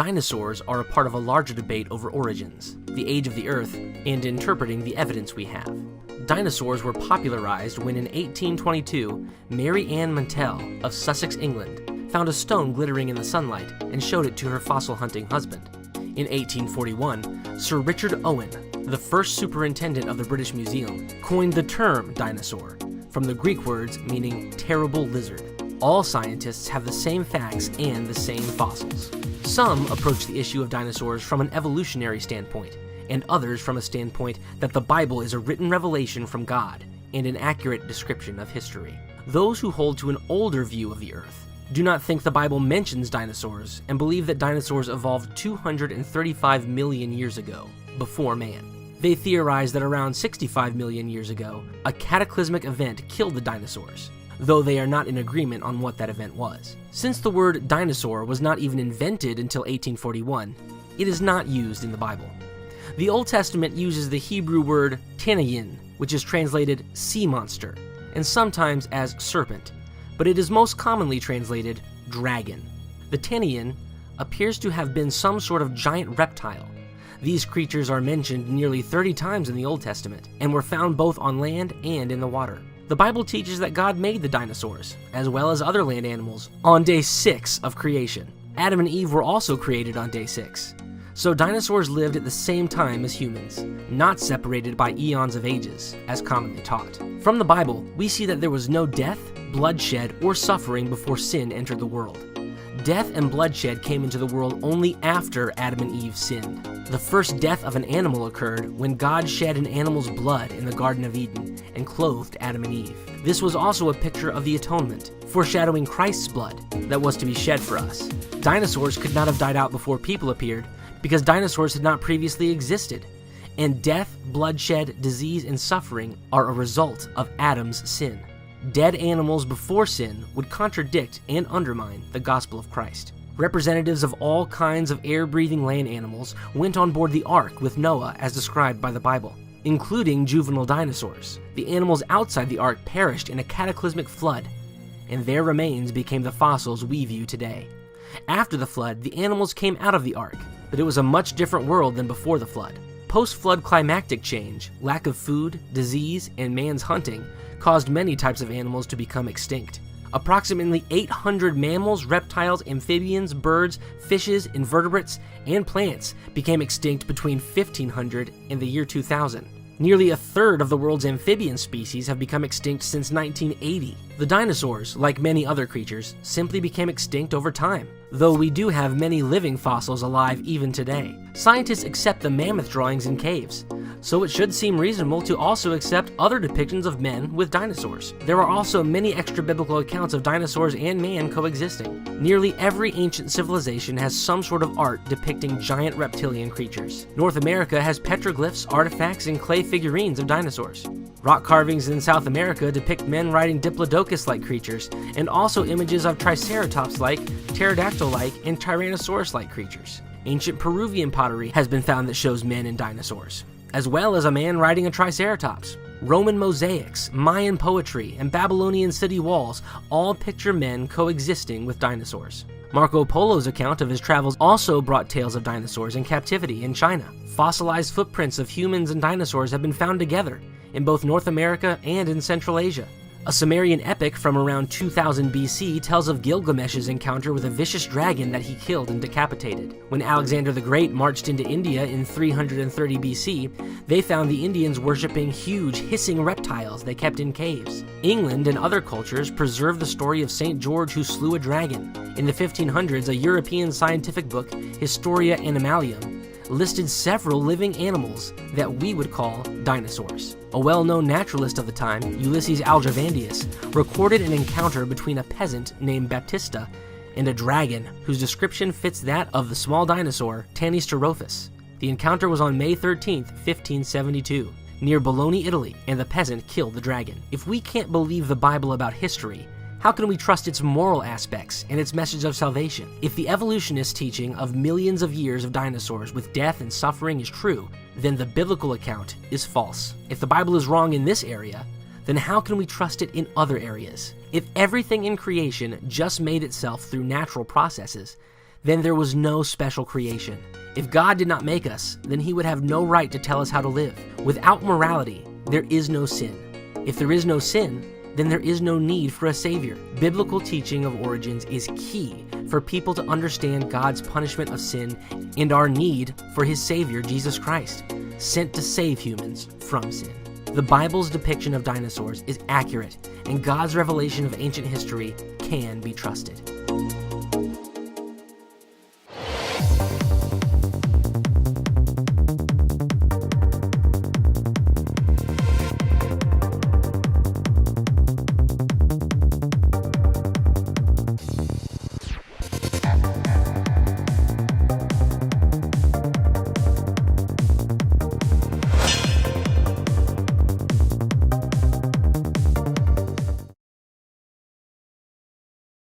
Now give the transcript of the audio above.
Dinosaurs are a part of a larger debate over origins, the age of the Earth, and interpreting the evidence we have. Dinosaurs were popularized when in 1822, Mary Ann Mantell of Sussex, England, found a stone glittering in the sunlight and showed it to her fossil hunting husband. In 1841, Sir Richard Owen, the first superintendent of the British Museum, coined the term dinosaur, from the Greek words meaning terrible lizard. All scientists have the same facts and the same fossils. Some approach the issue of dinosaurs from an evolutionary standpoint, and others from a standpoint that the Bible is a written revelation from God and an accurate description of history. Those who hold to an older view of the Earth do not think the Bible mentions dinosaurs and believe that dinosaurs evolved 235 million years ago, before man. They theorize that around 65 million years ago, a cataclysmic event killed the dinosaurs, though they are not in agreement on what that event was. Since the word dinosaur was not even invented until 1841, it is not used in the Bible. The Old Testament uses the Hebrew word tanayin, which is translated sea monster, and sometimes as serpent, but it is most commonly translated dragon. The tanayin appears to have been some sort of giant reptile. These creatures are mentioned nearly 30 times in the Old Testament, and were found both on land and in the water. The Bible teaches that God made the dinosaurs, as well as other land animals, on day 6 of creation. Adam and Eve were also created on day 6. So dinosaurs lived at the same time as humans, not separated by eons of ages, as commonly taught. From the Bible, we see that there was no death, bloodshed, or suffering before sin entered the world. Death and bloodshed came into the world only after Adam and Eve sinned. The first death of an animal occurred when God shed an animal's blood in the Garden of Eden and clothed Adam and Eve. This was also a picture of the atonement, foreshadowing Christ's blood that was to be shed for us. Dinosaurs could not have died out before people appeared because dinosaurs had not previously existed, and death, bloodshed, disease, and suffering are a result of Adam's sin. Dead animals before sin would contradict and undermine the gospel of Christ. Representatives of all kinds of air-breathing land animals went on board the ark with Noah as described by the Bible, including juvenile dinosaurs. The animals outside the ark perished in a cataclysmic flood, and their remains became the fossils we view today. After the flood, the animals came out of the ark, but it was a much different world than before the flood. Post-flood climactic change, lack of food, disease, and man's hunting caused many types of animals to become extinct. Approximately 800 mammals, reptiles, amphibians, birds, fishes, invertebrates, and plants became extinct between 1500 and the year 2000. Nearly a third of the world's amphibian species have become extinct since 1980. The dinosaurs, like many other creatures, simply became extinct over time, though we do have many living fossils alive even today. Scientists accept the mammoth drawings in caves, so it should seem reasonable to also accept other depictions of men with dinosaurs. There are also many extra-biblical accounts of dinosaurs and man coexisting. Nearly every ancient civilization has some sort of art depicting giant reptilian creatures. North America has petroglyphs, artifacts, and clay figurines of dinosaurs. Rock carvings in South America depict men riding diplodocus-like creatures, and also images of triceratops-like, pterodactyl-like, and tyrannosaurus-like creatures. Ancient Peruvian pottery has been found that shows men and dinosaurs, as well as a man riding a triceratops. Roman mosaics, Mayan poetry, and Babylonian city walls all picture men coexisting with dinosaurs. Marco Polo's account of his travels also brought tales of dinosaurs in captivity in China. Fossilized footprints of humans and dinosaurs have been found together in both North America and in Central Asia. A Sumerian epic from around 2000 BC tells of Gilgamesh's encounter with a vicious dragon that he killed and decapitated. When Alexander the Great marched into India in 330 BC, they found the Indians worshipping huge, hissing reptiles they kept in caves. England and other cultures preserve the story of St. George who slew a dragon. In the 1500s, a European scientific book, Historia Animalium, listed several living animals that we would call dinosaurs. A well-known naturalist of the time, Ulysses Aldrovandus, recorded an encounter between a peasant named Baptista and a dragon whose description fits that of the small dinosaur Tanisterophus. The encounter was on May 13, 1572, near Bologna, Italy, and the peasant killed the dragon. If we can't believe the Bible about history, how can we trust its moral aspects and its message of salvation? If the evolutionist teaching of millions of years of dinosaurs with death and suffering is true, then the biblical account is false. If the Bible is wrong in this area, then how can we trust it in other areas? If everything in creation just made itself through natural processes, then there was no special creation. If God did not make us, then he would have no right to tell us how to live. Without morality, there is no sin. If there is no sin, then there is no need for a savior. Biblical teaching of origins is key for people to understand God's punishment of sin and our need for his savior, Jesus Christ, sent to save humans from sin. The Bible's depiction of dinosaurs is accurate, and God's revelation of ancient history can be trusted.